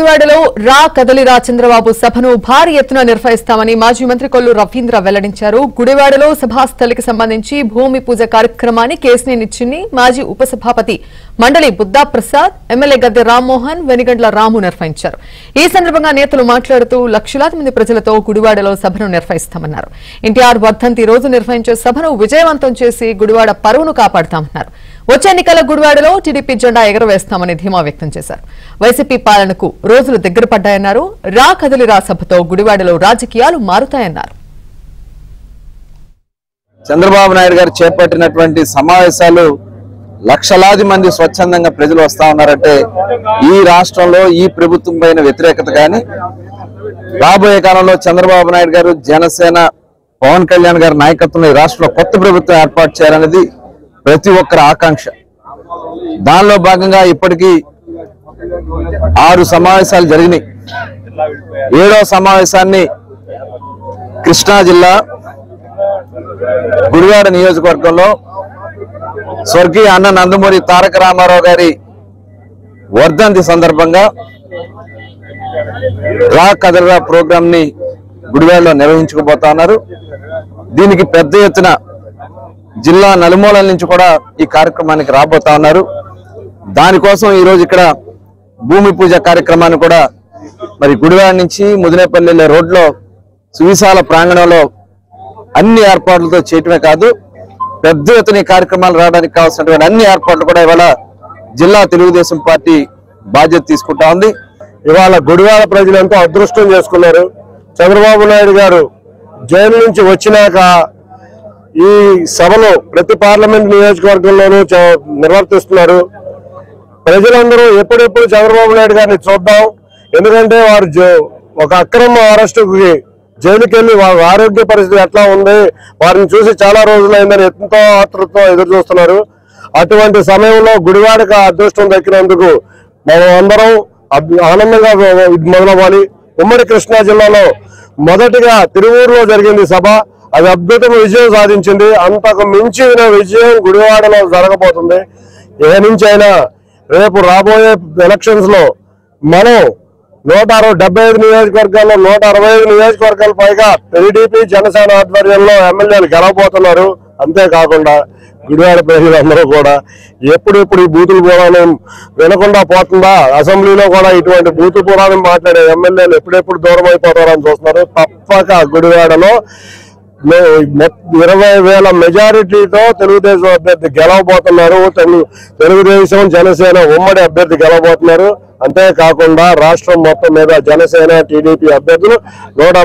గుడివాడలో రా కదలిరా చంద్రబాబు సభను భారీ ఎత్తున నిర్వహిస్తామని మాజీ మంత్రి కొల్లు రవీంద్ర వెల్లడించారు. గుడివాడలో సభాస్థలికి సంబంధించి భూమి పూజ కార్యక్రమాన్ని కేసినేని చిన్ని, మాజీ ఉపసభాపతి మండలి బుద్దా ప్రసాద్, ఎమ్మెల్యే గద్దె రామ్మోహన్, వెనిగండ్ల రాము నిర్వహించారు. ఈ సందర్భంగా నేతలు మాట్లాడుతూ లక్షలాది మంది ప్రజలతో గుడివాడలో సభను నిర్వహిస్తామన్నారు. ఎన్టీఆర్ వర్ధంతి రోజు నిర్వహించే సభను విజయవంతం చేసి గుడివాడ పరువును కాపాడతామన్నారు. వచ్చే ఎన్నికల గుడివాడలో టీడీపీ జెండా ఎగరవేస్తామని ధీమా వ్యక్తం చేశారు. వైసీపీ పాలనకు రోజులు దగ్గర పడ్డాయన్నారు. రా కదలిరా సభతో గుడివాడలో రాజకీయాలు మారుతాయన్నారు. చంద్రబాబు నాయుడు గారు చేపట్టినటువంటి సమావేశాలు లక్షలాది మంది స్వచ్ఛందంగా ప్రజలు వస్తా ఉన్నారంటే ఈ రాష్ట్రంలో ఈ ప్రభుత్వం పైన వ్యతిరేకత కానీ, రాబోయే కాలంలో చంద్రబాబు నాయుడు గారు, జనసేన, పవన్ కళ్యాణ్ గారి నాయకత్వంలో ఈ రాష్ట్రంలో కొత్త ప్రభుత్వం ఏర్పాటు చేయాలనేది ప్రతి ఒక్కరి ఆకాంక్ష. దానిలో భాగంగా ఇప్పటికీ 6 సమావేశాలు జరిగినాయి. 7వ సమావేశాన్ని కృష్ణా జిల్లా గుడివాడ నియోజకవర్గంలో స్వర్గీయ అన్న నందమూరి తారక రామారావు గారి వర్ధంతి సందర్భంగా రా కదలిరా ప్రోగ్రాం ని గుడివాడలో నిర్వహించుకోబోతా ఉన్నారు. దీనికి పెద్ద ఎత్తున జిల్లా నలుమూలల నుంచి కూడా ఈ కార్యక్రమానికి రాబోతా ఉన్నారు. దానికోసం ఈరోజు ఇక్కడ భూమి పూజ కార్యక్రమాన్ని కూడా మరి గుడివాడ నుంచి ముదినేపల్లి రోడ్లో సువిశాల ప్రాంగణంలో అన్ని ఏర్పాట్లతో చేయటమే కాదు, పెద్ద ఎత్తున ఈ కార్యక్రమాలు రావడానికి కావాల్సినటువంటి అన్ని ఏర్పాట్లు కూడా ఇవాళ జిల్లా తెలుగుదేశం పార్టీ బాధ్యత తీసుకుంటా ఉంది. ఇవాళ గుడివాడ ప్రజలంతా అదృష్టం చేసుకున్నారు. చంద్రబాబు నాయుడు గారు జైలు నుంచి వచ్చినాక ఈ సభలో ప్రతి పార్లమెంట్ నియోజకవర్గంలోనూ నిర్వర్తిస్తున్నారు. ప్రజలందరూ ఎప్పుడెప్పుడు చంద్రబాబు నాయుడు గారిని చూద్దాం, ఎందుకంటే వారు ఒక అక్రమ అరెస్టుకి జైలుకి వెళ్లి వారి ఆరోగ్య పరిస్థితి ఎట్లా ఉంది, వారిని చూసి చాలా రోజులైందని ఎంతో ఆతృతతో ఎదురు చూస్తున్నారు. అటువంటి సమయంలో గుడివాడకు అదృష్టం దక్కినందుకు మనం అందరం ఆనందంగా మొదలవ్వాలి. ఉమ్మడి కృష్ణా జిల్లాలో మొదటిగా తిరువూరులో జరిగింది సభ. అది అద్భుతమైన విజయం సాధించింది. అంతకు మించిన విజయం గుడివాడలో జరగబోతుంది. ఏ నుంచి అయినా రేపు రాబోయే ఎలక్షన్స్ లో మనం 175 నియోజకవర్గాల్లో 165 నియోజకవర్గాల పైగా టీడీపీ, జనసేన ఆధ్వర్యంలో ఎమ్మెల్యేలు గెలవబోతున్నారు. అంతేకాకుండా గుడివాడ ప్రజలందరూ కూడా ఎప్పుడెప్పుడు ఈ బూతుల పురాణం వినకుండా పోతుందా, అసెంబ్లీలో కూడా ఇటువంటి బూతుల పురాణం మాట్లాడే ఎమ్మెల్యేలు ఎప్పుడెప్పుడు దూరం అయిపోతారని చూస్తున్నారు. తప్పక గుడివాడలో 20,000 మెజారిటీతో తెలుగుదేశం అభ్యర్థి గెలవబోతున్నారు. తెలుగుదేశం, జనసేన ఉమ్మడి అభ్యర్థి గెలవబోతున్నారు. అంతేకాకుండా రాష్ట్రం మొత్తం మీద జనసేన, టీడీపీ అభ్యర్థులు 160